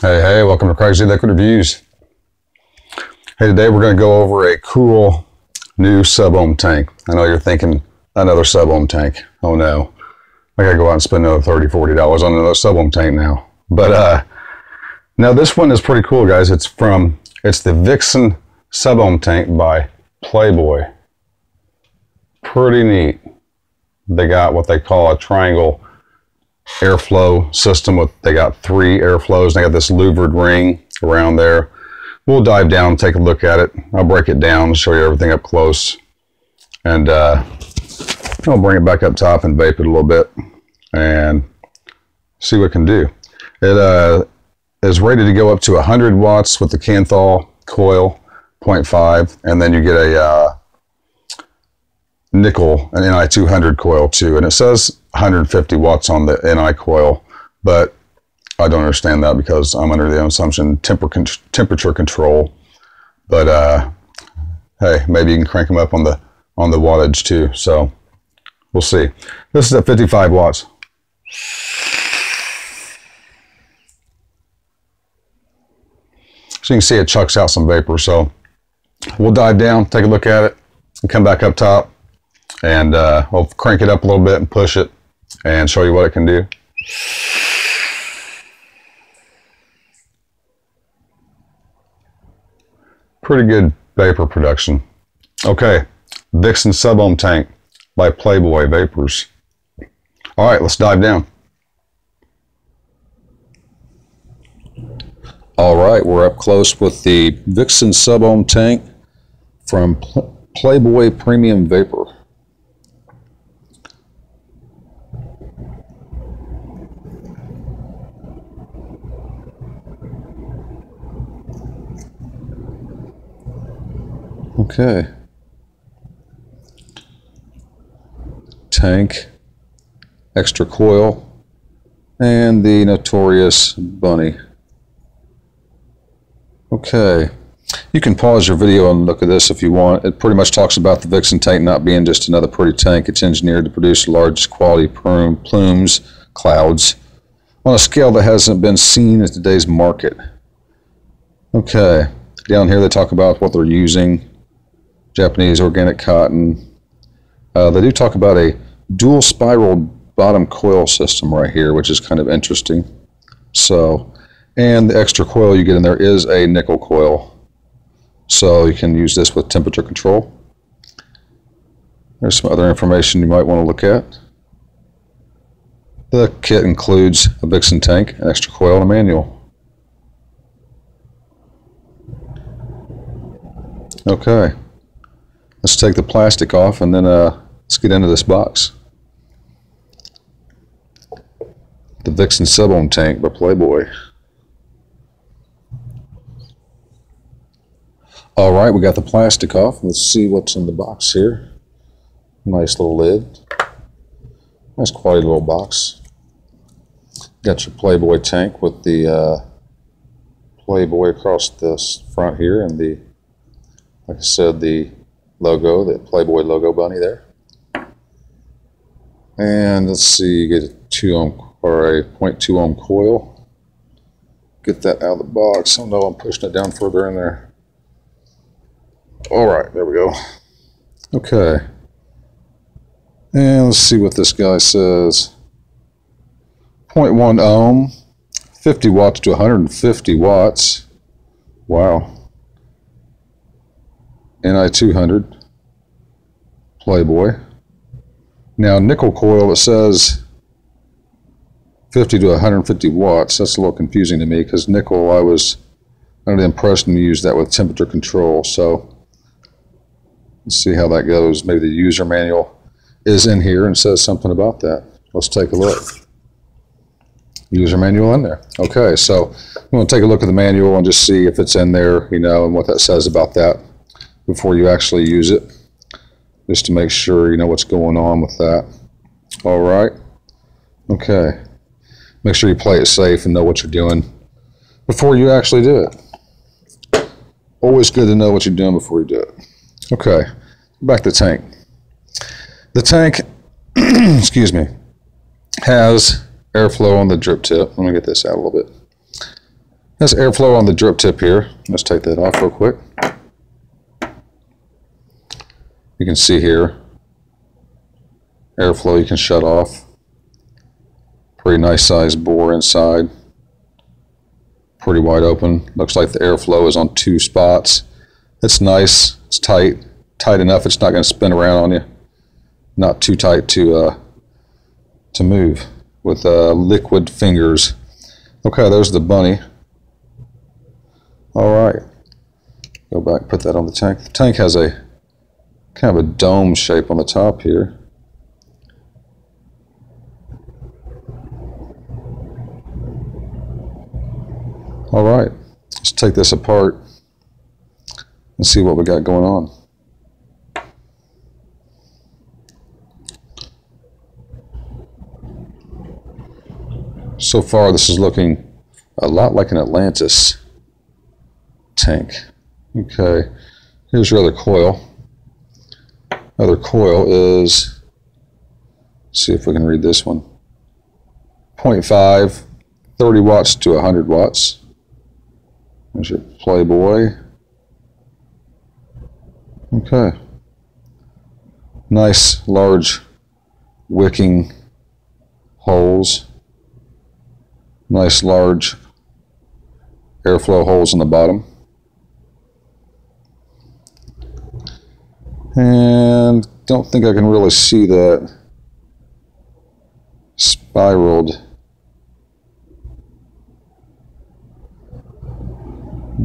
Hey, welcome to Craig's Eliquid Reviews. Hey, today we're going to go over a cool new sub-ohm tank. I know you're thinking, another sub-ohm tank. Oh no, I got to go out and spend another $30, $40 on another sub-ohm tank now. But now this one is pretty cool, guys. It's the Vixen sub-ohm tank by Playboy. Pretty neat. They got what they call a triangle airflow system. They got 3 airflows. They got this louvered ring around there. We'll dive down and take a look at it. I'll break it down and show you everything up close, and I'll bring it back up top and vape it a little bit and see what it can do. It is rated to go up to 100 watts with the Canthal coil 0.5, and then you get a nickel, an Ni200 coil too, and it says 150 watts on the Ni coil, but I don't understand that because I'm under the assumption temperature control. But hey, maybe you can crank them up on the wattage too. So we'll see. This is at 55 watts. So you can see it chucks out some vapor. So we'll dive down, take a look at it, and come back up top. And I'll crank it up a little bit and push it and show you what it can do. Pretty good vapor production. Okay, Vixen sub-ohm tank by Playboy Vapors. All right, let's dive down. All right, we're up close with the Vixen sub-ohm tank from Playboy Premium Vapor. Okay. Tank, extra coil, and the notorious bunny. Okay. You can pause your video and look at this if you want. It pretty much talks about the Vixen tank not being just another pretty tank. It's engineered to produce large quality plumes, clouds, on a scale that hasn't been seen in today's market. Okay. Down here they talk about what they're using. Japanese organic cotton. They do talk about a dual spiral bottom coil system right here, which is kind of interesting. So, and the extra coil you get in there is a nickel coil. So you can use this with temperature control. There's some other information you might want to look at. The kit includes a Vixen tank, an extra coil, and a manual. Okay. Let's take the plastic off and then let's get into this box. The Vixen sub-ohm tank by Playboy. All right, we got the plastic off. Let's see what's in the box here. Nice little lid. Nice quality little box. Got your Playboy tank with the Playboy across this front here, and the, like I said, the logo, the Playboy logo bunny there. And let's see, you get a 2 ohm or a 0.2 ohm coil. Get that out of the box. Oh no, I'm pushing it down further in there. All right, there we go. Okay. And let's see what this guy says. 0.1 ohm, 50 watts to 150 watts. Wow. Ni200 Playboy. Now nickel coil, it says 50 to 150 watts. That's a little confusing to me because nickel, I was under the impression to use that with temperature control. So let's see how that goes. Maybe the user manual is in here and says something about that. Let's take a look. User manual in there. Okay, so I'm going to take a look at the manual and just see if it's in there, you know, and what that says about that before you actually use it, just to make sure you know what's going on with that. All right. Okay. Make sure you play it safe and know what you're doing before you actually do it. Always good to know what you're doing before you do it. Okay. Back to the tank. The tank, excuse me, has airflow on the drip tip. Let me get this out a little bit. Has airflow on the drip tip here. Let's take that off real quick. You can see here, airflow you can shut off. Pretty nice sized bore inside. Pretty wide open. Looks like the airflow is on 2 spots. It's nice. It's tight. Tight enough it's not going to spin around on you. Not too tight to move with liquid fingers. Okay, there's the bunny. Alright. Go back, put that on the tank. The tank has a kind of a dome shape on the top here. Alright, let's take this apart and see what we got going on. So far this is looking a lot like an Atlantis tank. Okay, here's your other coil. Other coil is, let's see if we can read this one, 0.5, 30 watts to 100 watts. There's your Playboy. Okay. Nice large wicking holes. Nice large airflow holes in the bottom. And don't think I can really see that spiraled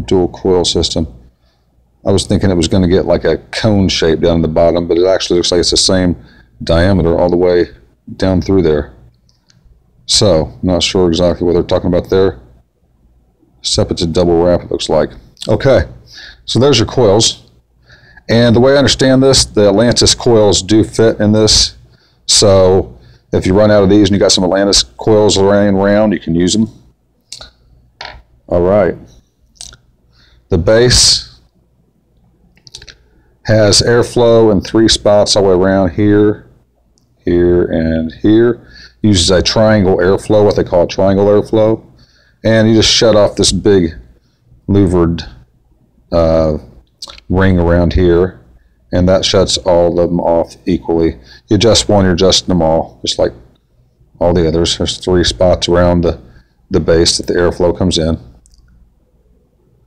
dual coil system. I was thinking it was going to get like a cone shape down the bottom, but it actually looks like it's the same diameter all the way down through there. So, not sure exactly what they're talking about there, except it's a double wrap it looks like. Okay, so there's your coils. And the way I understand this, the Atlantis coils do fit in this. So, if you run out of these and you got some Atlantis coils laying around, you can use them. Alright. The base has airflow in 3 spots all the way around here, here, and here. Uses a triangle airflow, what they call a triangle airflow. And you just shut off this big louvered ring around here, and that shuts all of them off equally. You adjust one, you're adjusting them all, just like all the others. There's 3 spots around the base that the airflow comes in.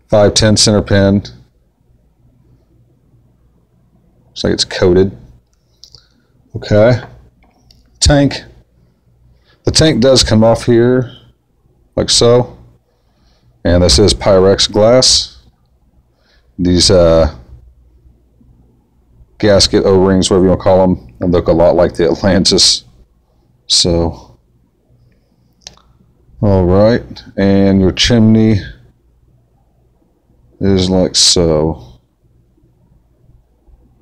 5/10 center pin. Looks like it's coated. Okay. Tank. The tank does come off here, like so. And this is Pyrex glass. These gasket O-rings, whatever you want to call them, they look a lot like the Atlantis. So, alright. And your chimney is like so.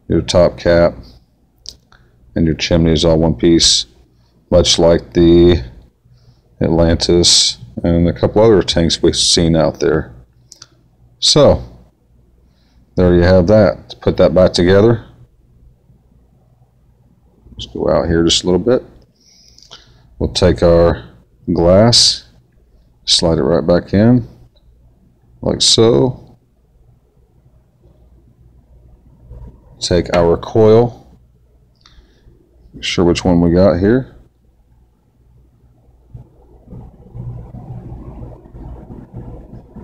Your top cap and your chimney is all one piece, much like the Atlantis and a couple other tanks we've seen out there. So, there you have that. Let's put that back together. Let's go out here just a little bit. We'll take our glass, slide it right back in, like so. Take our coil, make sure which one we got here.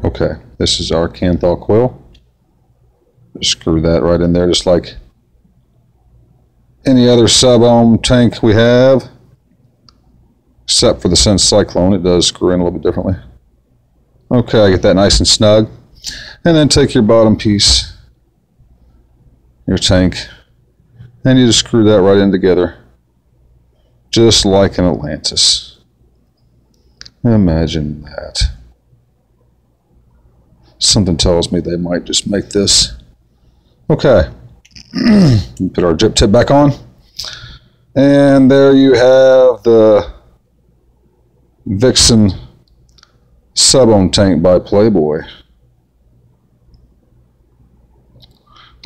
Okay, this is our Canthal coil. Just screw that right in there, just like any other sub-ohm tank we have, except for the Sense Cyclone. It does screw in a little bit differently. Okay, get that nice and snug, and then take your bottom piece, your tank, and you just screw that right in together, just like an Atlantis. Imagine that. Something tells me they might just make this. Okay, put our drip tip back on, and there you have the Vixen sub-ohm tank by Playboy.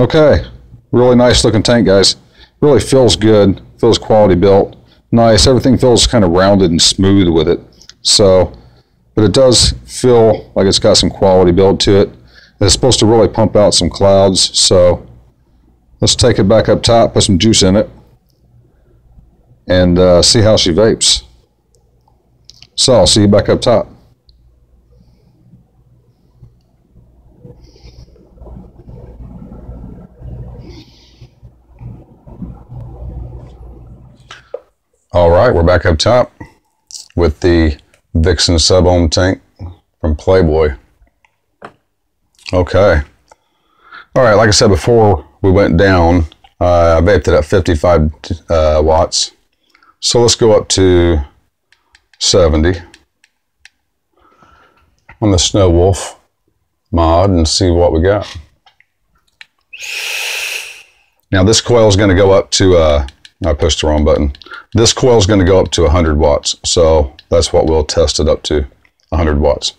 Okay, really nice looking tank, guys. Really feels good, feels quality built, nice. Everything feels kind of rounded and smooth with it. So but it does feel like it's got some quality build to it. It's supposed to really pump out some clouds, so let's take it back up top, put some juice in it, and see how she vapes. So I'll see you back up top. All right, we're back up top with the Vixen sub-ohm tank from Playboy. Okay. All right, like I said before we went down, I vaped it at 55 watts. So let's go up to 70 on the Snow Wolf mod and see what we got. Now this coil is going to go up to, I pushed the wrong button. This coil is going to go up to 100 watts. So that's what we'll test it up to, 100 watts.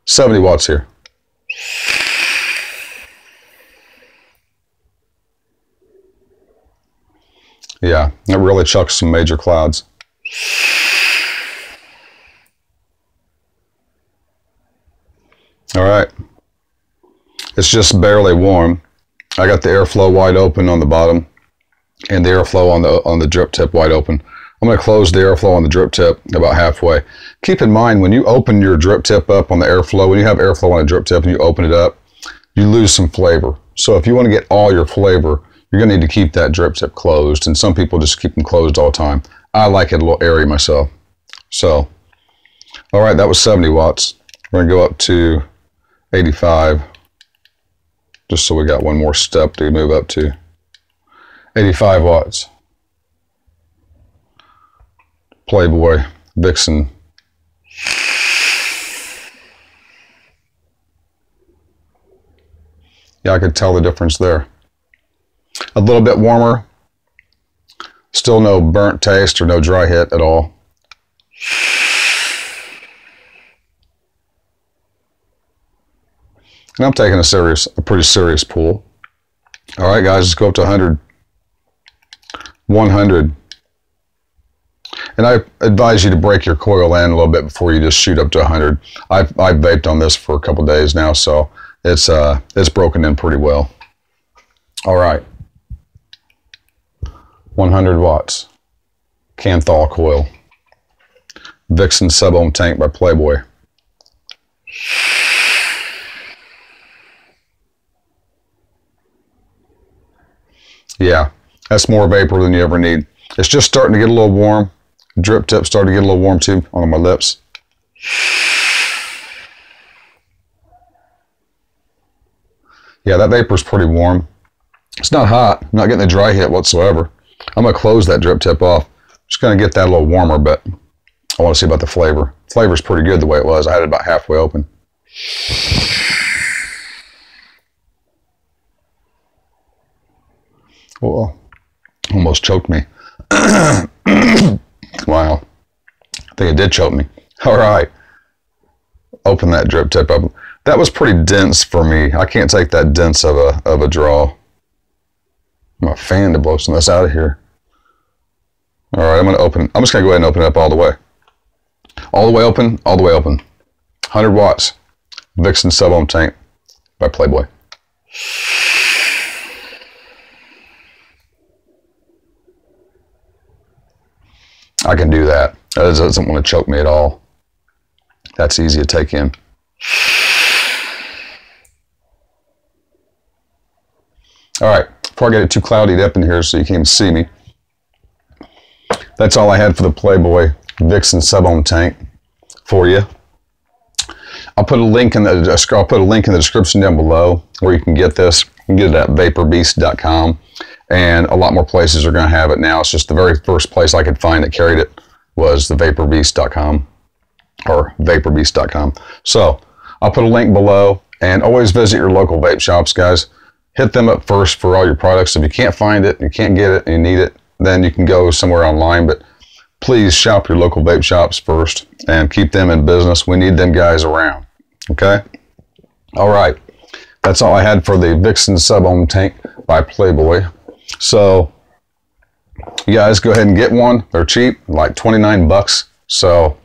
70 watts here. Yeah, it really chucks some major clouds. All right, it's just barely warm. I got the airflow wide open on the bottom and the airflow on the drip tip wide open. I'm going to close the airflow on the drip tip about halfway. Keep in mind, when you open your drip tip up on the airflow, when you have airflow on a drip tip and you open it up, you lose some flavor. So if you want to get all your flavor, you're going to need to keep that drip tip closed, and some people just keep them closed all the time. I like it a little airy myself. So, all right, that was 70 watts. We're going to go up to 85, just so we got one more step to move up to. 85 watts. Playboy Vixen. Yeah, I could tell the difference there. A little bit warmer. Still no burnt taste or no dry hit at all. And I'm taking a pretty serious pull. All right, guys, let's go up to 100. 100. And I advise you to break your coil in a little bit before you just shoot up to 100. I've vaped on this for a couple days now, so it's broken in pretty well. All right. 100 watts. Canthal coil. Vixen sub-ohm tank by Playboy. Yeah, that's more vapor than you ever need. It's just starting to get a little warm. Drip tip starting to get a little warm too on my lips. Yeah, that vapor is pretty warm. It's not hot. I'm not getting a dry hit whatsoever. I'm going to close that drip tip off. Just going to get that a little warmer, but I want to see about the flavor. Flavor's pretty good the way it was. I had it about halfway open. Well, almost choked me. Wow. I think it did choke me. All right. Open that drip tip up. That was pretty dense for me. I can't take that dense of a draw. I'm a fan to blow some of this out of here. All right, I'm just going to go ahead and open it up all the way. All the way open, all the way open. 100 watts. Vixen sub-ohm tank by Playboy. I can do that. That doesn't want to choke me at all. That's easy to take in. All right, before I get it too cloudy up in here so you can't even see me, that's all I had for the Playboy Vixen sub-ohm tank for you. I'll put a link in the description down below where you can get this. You can get it at vaporbeast.com, and a lot more places are going to have it now. It's just the very first place I could find that carried it was the vaporbeast.com or vaporbeast.com. So I'll put a link below, and always visit your local vape shops, guys. Hit them up first for all your products. If you can't find it, you can't get it, and you need it, then you can go somewhere online, but please shop your local vape shops first and keep them in business. We need them guys around, okay? All right, that's all I had for the Vixen sub-ohm tank by Playboy. So you guys go ahead and get one. They're cheap, like 29 bucks. So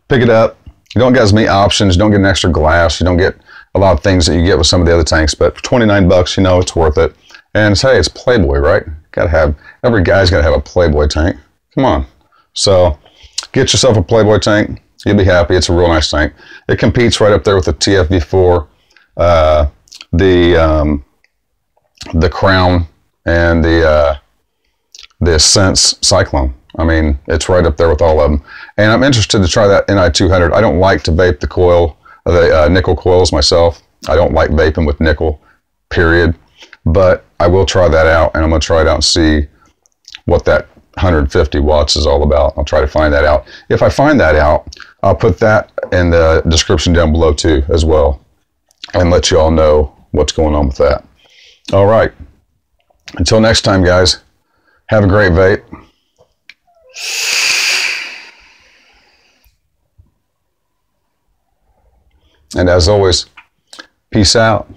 pick it up, You don't get as many options. You don't get an extra glass. You don't get a lot of things that you get with some of the other tanks. But for 29 bucks, you know, it's worth it. And hey, it's Playboy, right? Every guy's got to have a Playboy tank. Come on. So get yourself a Playboy tank. You'll be happy. It's a real nice tank. It competes right up there with the TFV4, the Crown, and the Sense Cyclone. I mean, it's right up there with all of them. And I'm interested to try that NI200. I don't like to vape the coil, the nickel coils myself. I don't like vaping with nickel, period. But I will try that out, and I'm going to try it out and see what that 150 watts is all about. I'll try to find that out. If I find that out, I'll put that in the description down below too as well, and let you all know what's going on with that. All right. Until next time, guys, have a great vape. And as always, peace out.